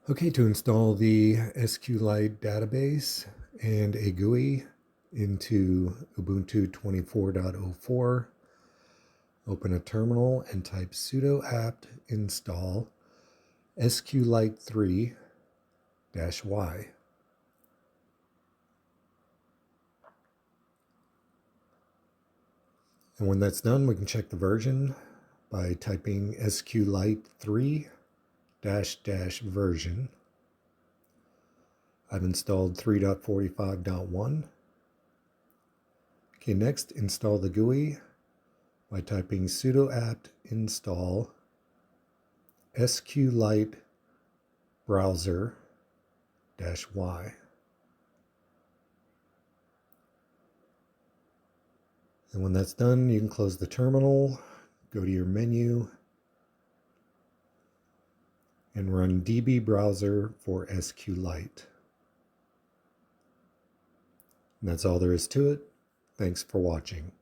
Okay, to install the SQLite database and a GUI into Ubuntu 24.04, open a terminal and type sudo apt install SQLite 3-y. And when that's done, we can check the version by typing SQLite 3 version. I've installed 3.45.1. Okay, next install the GUI by typing sudo apt install SQLite browser-y. And when that's done, you can close the terminal, go to your menu, and run db browser for SQLite. And that's all there is to it. Thanks for watching.